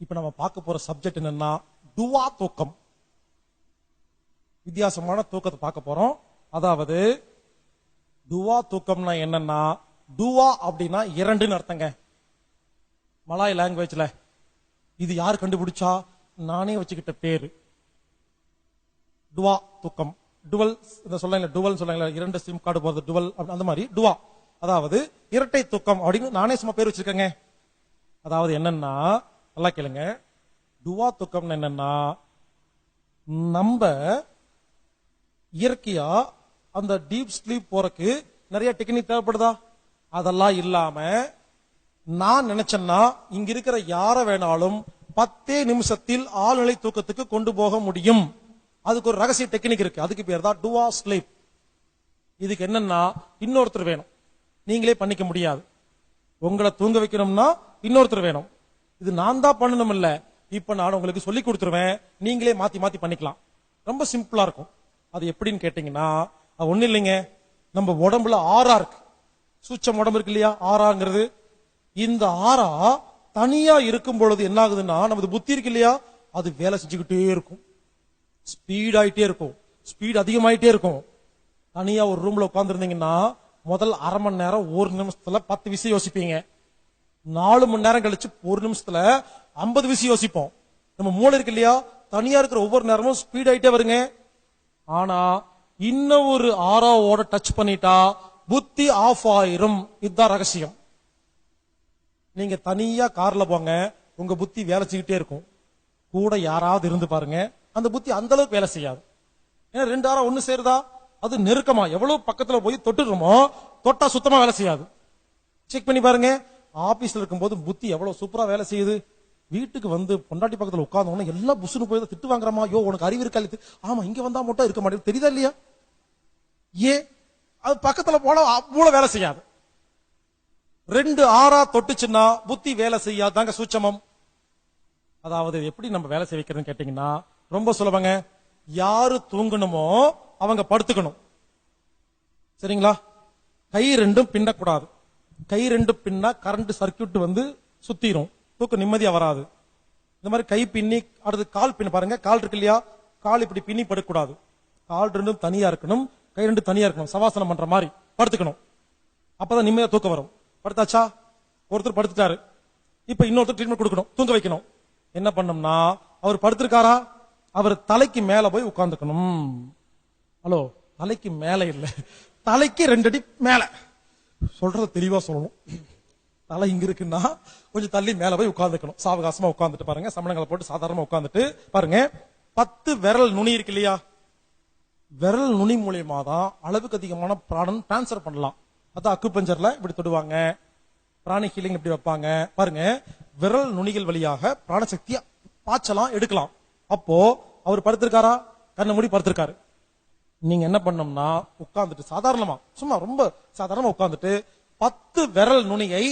இப்ப நம்ம பார்க்க போற சப்ஜெக்ட் என்னன்னா துவா தூக்கம். வித்தியாசமான தூக்கத்தை பார்க்க போறோம். அதாவது துவா தூக்கம்னா என்னன்னா, துவா அப்படின்னா இரண்டுன்னு அர்த்தங்க மலாய் லாங்குவேஜ்ல. இது யார் கண்டுபிடிச்சா? நானே வச்சுக்கிட்ட பேரு. துவா தூக்கம், டுவல் சொல்ல டுவல் சொல்ல இரண்டு சிம் கார்டு போறது டுவல் அந்த மாதிரி துவா, அதாவது இரட்டை தூக்கம் அப்படின்னு நானே சும்மா பேர் வச்சிருக்கேங்க. அதாவது என்னன்னா, நல்லா கேளுங்க, துவா தூக்கம் என்னன்னா, நம்ம இயற்கையா அந்த டீப் ஸ்லீப் போறக்கு நிறைய டெக்னிக் தேவைப்படுதா? அதெல்லாம் இல்லாம நான் நினைச்சேன்னா இங்க இருக்கிற யார வேணாலும் 10 நிமிஷத்தில் ஆழ்நிலை தூக்கத்துக்கு கொண்டு போக முடியும். அதுக்கு ஒரு ரகசிய டெக்னிக் இருக்கு. அதுக்கு பேர் தான் டுவா ஸ்லீப். இதுக்கு என்னன்னா, இன்னொருத்தர் வேணும், நீங்களே பண்ணிக்க முடியாது. உங்களை தூங்க வைக்கணும்னா இன்னொருத்தர் வேணும். இது நான் தான் பண்ணணும் இல்ல, இப்ப நான் உங்களுக்கு சொல்லி கொடுத்துருவேன், நீங்களே மாத்தி மாத்தி பண்ணிக்கலாம். ரொம்ப சிம்பிளா இருக்கும். அது எப்படின்னு கேட்டீங்கன்னா, அது ஒண்ணு இல்லைங்க, நம்ம உடம்புல ஆறா இருக்கு, சூச்சம் உடம்பு இருக்கு இல்லையா, ஆறாங்கிறது. இந்த ஆறா தனியா இருக்கும் பொழுது என்ன ஆகுதுன்னா, நமது புத்தி இருக்கு இல்லையா, அது வேலை செஞ்சுக்கிட்டே இருக்கும், ஸ்பீட் ஆயிட்டே இருக்கும், ஸ்பீட் அதிகமாயிட்டே இருக்கும். தனியா ஒரு ரூம்ல உட்கார்ந்து இருந்தீங்கன்னா முதல் அரை மணி நேரம் ஒரு நிமிஷத்துல 10 விஷயம் யோசிப்பீங்க. 4 மணி நேரம் கழிச்சு ஒரு நிமிஷத்துல 50 விஷயம் யோசிப்போம். நம்ம மூளை இருக்கு இல்லையா, தனியா இருக்கிற ஒவ்வொரு நேரமும் ஸ்பீட் ஆயிட்டே வருங்க. ஆனா இன்னும் ஒரு ஆறாவோட டச் பண்ணிட்டா புத்தி ஆஃப் ஆயிரும். இதுதான் ரகசியம். நீங்க தனியா கார்ல போங்க, உங்க புத்தி வேலை செய்யிட்டே இருக்கும். கூட யாராவது இருந்து பாருங்க, அந்த புத்தி அந்த அளவுக்கு வேலை செய்யாது. ஏன்னா 2 ஆறா ஒண்ணு சேருதா, அது நெருக்கமா எவ்வளவு பக்கத்துல போய் தொட்டுருமோ, தொட்டா சுத்தமா வேலை செய்யாது. செக் பண்ணி பாருங்க. ஆபீஸ்ல இருக்கும்போது புத்தி எவ்வளவு சூப்பரா வேலை செய்யுது. வீட்டுக்கு வந்து பொண்டாட்டி பக்கத்துல உட்கார்ந்தோம்னா எல்லாம் புசுன்னு போய் திட்டு வாங்குறமா, யோ உனக்கு அறிவு இருக்கா, ஆமா இங்க வந்தா மட்டும் இருக்க மாட்டேங்குது, தெரியுதா இல்லையா? ஏன்? அது பக்கத்துல போனா மூளை வேலை செய்யாது. 2 ஆறா தொட்டுச்சுன்னா புத்தி வேலை செய்யாதாங்க சூட்சமம். அதாவது எப்படி நம்ம வேலை செய்ய வைக்கிறதுன்னு கேட்டீங்கன்னா ரொம்ப சுலபங்க. யாரு தூங்கணுமோ அவங்க படுத்துக்கணும், சரிங்களா? கை ரெண்டும் பின்னக்கூடாது. கை ரெண்டும் பின்னா கரண்ட் சர்க்கியூட் வந்து சுத்திரும், தூக்க நிம்மதியா வராது. இந்த மாதிரி கை பின்னி, அடுத்து கால் பின்ன பாருங்க, கால் இருக்கு இல்லையா, கால் இப்படி பின்னி படுக்கக்கூடாது. கால் ரெண்டும் தனியா இருக்கணும், கை ரெண்டும் தனியா இருக்கணும், சவாசனம் பண்ற மாதிரி படுத்துக்கணும். அப்பதான் நிம்மதியா தூக்கம் வரும். படுத்தாச்சா? ஒருத்தர் படுத்துட்டாரு, இப்ப இன்னொருத்தர் ட்ரீட்மெண்ட் கொடுக்கணும், தூங்க வைக்கணும். என்ன பண்ணோம்னா, அவர் படுத்திருக்காரா, அவர் தலைக்கு மேல போய் உட்கார்ந்துக்கணும். ஹலோ, தலைக்கு மேல இல்ல, தலைக்கு 2 அடி மேல. சொல்றது தெளிவா சொல்லணும். தலை இங்க இருக்குன்னா கொஞ்சம் தள்ளி மேல போய் உட்கார்ந்துக்கணும். சாவகாசமா உட்கார்ந்துட்டு பாருங்க, சமணங்களை போட்டு சாதாரணமா உட்கார்ந்துட்டு பாருங்க. 10 விரல் நுனி இருக்கு இல்லையா, விரல் நுனி மூலியமா தான் அளவுக்கு அதிகமான பிராணன் டிரான்ஸ்பர் பண்ணலாம். அதான் அக்குபஞ்சர்ல இப்படி தொடுவாங்க, பிராணி ஹீலிங் இப்படி வைப்பாங்க பாருங்க. விரல் நுனிகள் வழியாக பிராணசக்தியை பாய்ச்சலாம், எடுக்கலாம். அப்போ அவர் படுத்திருக்காரா, கண்ணை மூடி படுத்திருக்காரு. நீங்க என்ன பண்ணோம்னா, உட்கார்ந்துட்டு சாதாரணமா சும்மா ரொம்ப சாதாரணமா உட்கார்ந்துட்டு 10 விரல் நுனியை